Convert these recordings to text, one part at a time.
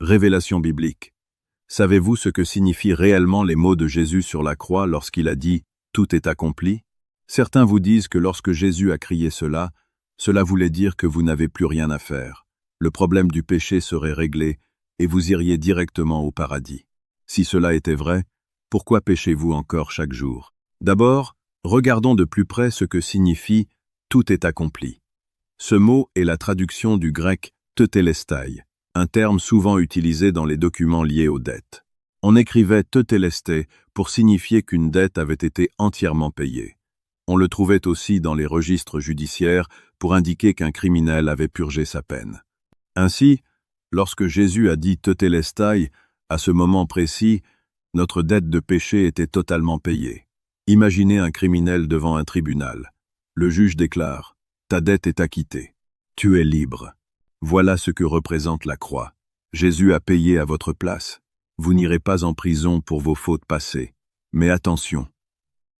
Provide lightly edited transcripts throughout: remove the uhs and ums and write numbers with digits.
Révélation biblique. Savez-vous ce que signifient réellement les mots de Jésus sur la croix lorsqu'il a dit « Tout est accompli » ? Certains vous disent que lorsque Jésus a crié cela voulait dire que vous n'avez plus rien à faire. Le problème du péché serait réglé et vous iriez directement au paradis. Si cela était vrai, pourquoi péchez-vous encore chaque jour? D'abord, regardons de plus près ce que signifie « Tout est accompli ». Ce mot est la traduction du grec « tetelestai », un terme souvent utilisé dans les documents liés aux dettes. On écrivait « tetelestai » pour signifier qu'une dette avait été entièrement payée. On le trouvait aussi dans les registres judiciaires pour indiquer qu'un criminel avait purgé sa peine. Ainsi, lorsque Jésus a dit « tetelestai », à ce moment précis, notre dette de péché était totalement payée. Imaginez un criminel devant un tribunal. Le juge déclare « Ta dette est acquittée. Tu es libre ». Voilà ce que représente la croix. Jésus a payé à votre place. Vous n'irez pas en prison pour vos fautes passées. Mais attention,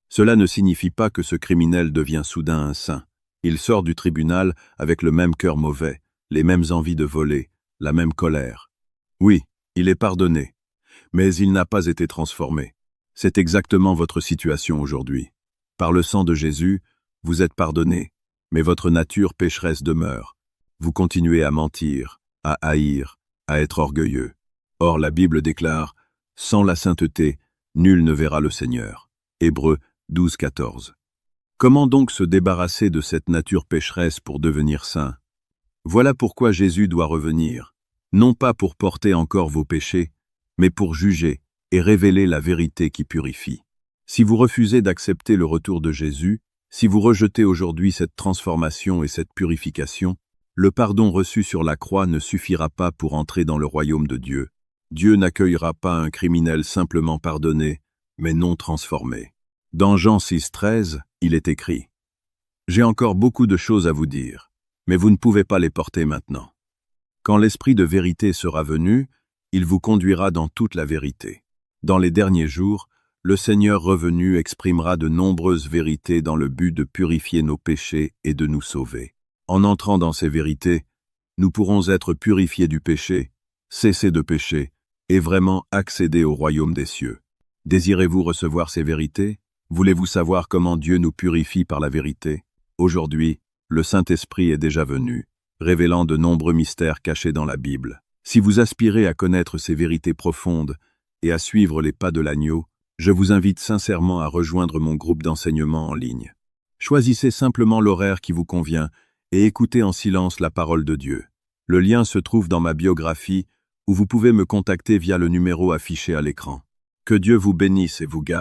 cela ne signifie pas que ce criminel devient soudain un saint. Il sort du tribunal avec le même cœur mauvais, les mêmes envies de voler, la même colère. Oui, il est pardonné, mais il n'a pas été transformé. C'est exactement votre situation aujourd'hui. Par le sang de Jésus, vous êtes pardonné, mais votre nature pécheresse demeure. Vous continuez à mentir, à haïr, à être orgueilleux. Or, la Bible déclare « Sans la sainteté, nul ne verra le Seigneur ». Hébreux 12, 14. Comment donc se débarrasser de cette nature pécheresse pour devenir saint? Voilà pourquoi Jésus doit revenir, non pas pour porter encore vos péchés, mais pour juger et révéler la vérité qui purifie. Si vous refusez d'accepter le retour de Jésus, si vous rejetez aujourd'hui cette transformation et cette purification, le pardon reçu sur la croix ne suffira pas pour entrer dans le royaume de Dieu. Dieu n'accueillera pas un criminel simplement pardonné, mais non transformé. Dans Jean 6, 13, il est écrit « J'ai encore beaucoup de choses à vous dire, mais vous ne pouvez pas les porter maintenant. Quand l'Esprit de vérité sera venu, il vous conduira dans toute la vérité. Dans les derniers jours, le Seigneur revenu exprimera de nombreuses vérités dans le but de purifier nos péchés et de nous sauver. En entrant dans ces vérités, nous pourrons être purifiés du péché, cesser de pécher et vraiment accéder au royaume des cieux. Désirez-vous recevoir ces vérités? Voulez-vous savoir comment Dieu nous purifie par la vérité? Aujourd'hui, le Saint-Esprit est déjà venu, révélant de nombreux mystères cachés dans la Bible. Si vous aspirez à connaître ces vérités profondes et à suivre les pas de l'agneau, je vous invite sincèrement à rejoindre mon groupe d'enseignement en ligne. Choisissez simplement l'horaire qui vous convient et écoutez en silence la parole de Dieu. Le lien se trouve dans ma biographie où vous pouvez me contacter via le numéro affiché à l'écran. Que Dieu vous bénisse et vous garde.